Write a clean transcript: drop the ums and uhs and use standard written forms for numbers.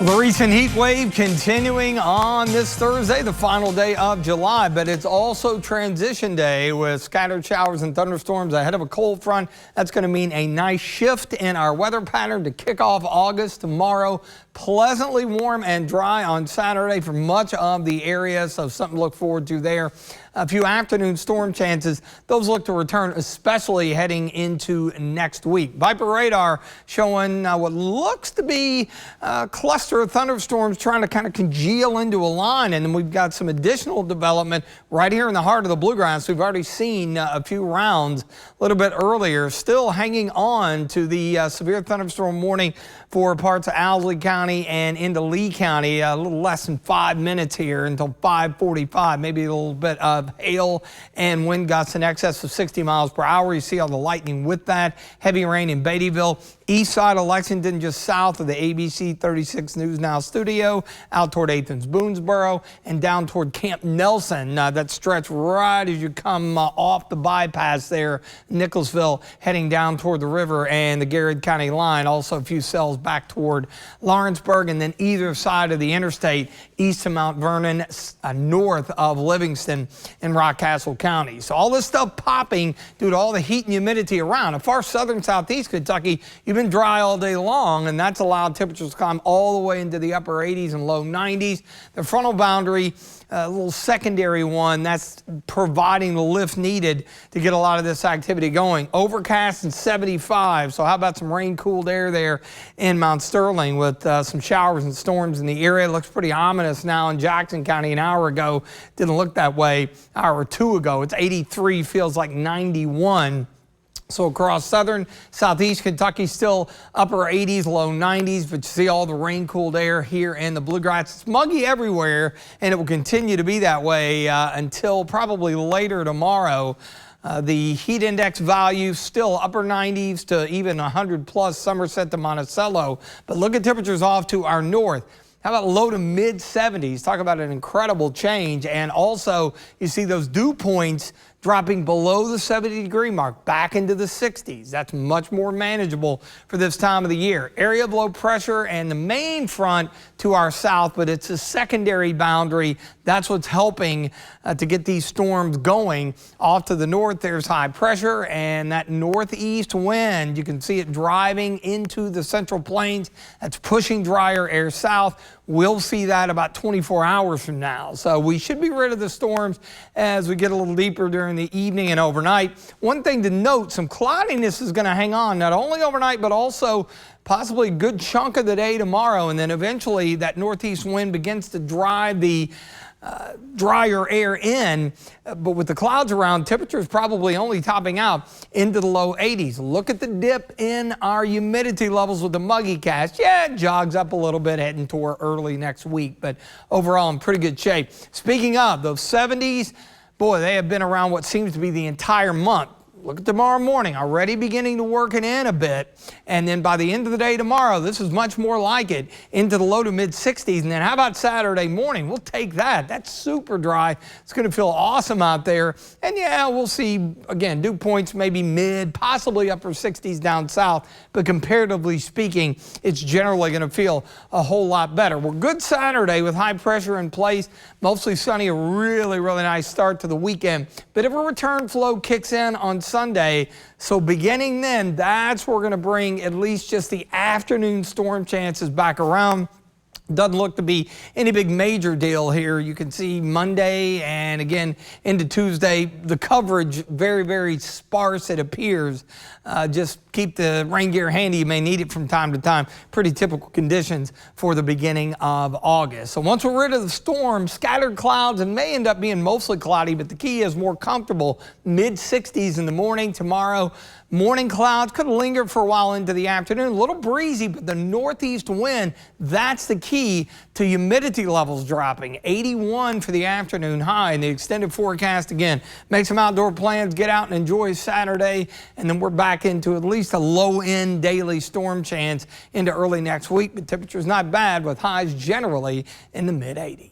The recent heat wave continuing on this Thursday, the final day of July, but it's also transition day with scattered showers and thunderstorms ahead of a cold front. That's going to mean a nice shift in our weather pattern to kick off August tomorrow. Pleasantly warm and dry on Saturday for much of the area, so something to look forward to there. A few afternoon storm chances. Those look to return, especially heading into next week. Viper radar showing what looks to be a cluster of thunderstorms trying to kind of congeal into a line. And then we've got some additional development right here in the heart of the bluegrass. We've already seen a few rounds a little bit earlier, still hanging on to the severe thunderstorm warning for parts of Owsley County and into Lee County. A little less than 5 minutes here until 5:45, maybe a little bit of hail and wind gusts in excess of 60 miles per hour. You see all the lightning with that. Heavy rain in Beattyville, east side of Lexington, just south of the ABC 36 News Now studio, out toward Athens, Boonesboro, and down toward Camp Nelson. That stretch right as you come off the bypass there, Nicholsville, heading down toward the river and the Garrett County line. Also a few cells back toward Lawrenceburg, and then either side of the interstate, east of Mount Vernon, north of Livingston in Rockcastle County. So all this stuff popping due to all the heat and humidity around. In far southern southeast Kentucky, you've been dry all day long, and that's allowed temperatures to climb all the way into the upper 80s and low 90s. The frontal boundary, a little secondary one, that's providing the lift needed to get a lot of this activity going. Overcast and 75, so how about some rain-cooled air there in Mount Sterling with some showers and storms in the area. It looks pretty ominous now in Jackson County. An hour ago didn't look that way. An hour or two ago, it's 83, feels like 91. So across southern, southeast Kentucky, still upper 80s, low 90s, but you see all the rain-cooled air here in the bluegrass. It's muggy everywhere, and it will continue to be that way until probably later tomorrow. The heat index value still upper 90s to even 100 plus Somerset to Monticello. But look at temperatures off to our north. How about low to mid 70s? Talk about an incredible change. And also you see those dew points dropping below the 70-degree mark, back into the 60s. That's much more manageable for this time of the year. Area of low pressure and the main front to our south, but it's a secondary boundary. That's what's helping to get these storms going. Off to the north, there's high pressure, and that northeast wind, you can see it driving into the central plains. That's pushing drier air south. We'll see that about 24 hours from now. So we should be rid of the storms as we get a little deeper during the evening and overnight. One thing to note, some cloudiness is going to hang on, not only overnight, but also possibly a good chunk of the day tomorrow. And then eventually that northeast wind begins to drive the drier air in, but with the clouds around, temperatures probably only topping out into the low 80s. Look at the dip in our humidity levels with the muggy cast. Yeah, it jogs up a little bit heading toward early next week, but overall in pretty good shape. Speaking of those 70s, boy, they have been around what seems to be the entire month. Look at tomorrow morning, already beginning to work it in a bit. And then by the end of the day tomorrow, this is much more like it, into the low to mid 60s. And then how about Saturday morning? We'll take that. That's super dry. It's going to feel awesome out there. And yeah, we'll see, again, dew points maybe mid, possibly upper 60s down south. But comparatively speaking, it's generally going to feel a whole lot better. Well, good Saturday with high pressure in place. Mostly sunny, a really, really nice start to the weekend. Bit of a return flow kicks in on Sunday. So beginning then, that's where we're going to bring at least just the afternoon storm chances back around. Doesn't look to be any big major deal here. You can see Monday and again into Tuesday, the coverage very, very sparse, it appears. Just keep the rain gear handy. You may need it from time to time. Pretty typical conditions for the beginning of August. So once we're rid of the storm, scattered clouds and may end up being mostly cloudy, but the key is more comfortable. Mid 60s in the morning tomorrow. Morning clouds could linger for a while into the afternoon. A little breezy, but the northeast wind, that's the key to humidity levels dropping. 81 for the afternoon high, and the extended forecast again. Make some outdoor plans, get out and enjoy Saturday, and then we're back into at least a low-end daily storm chance into early next week. But temperature's not bad with highs generally in the mid-80s.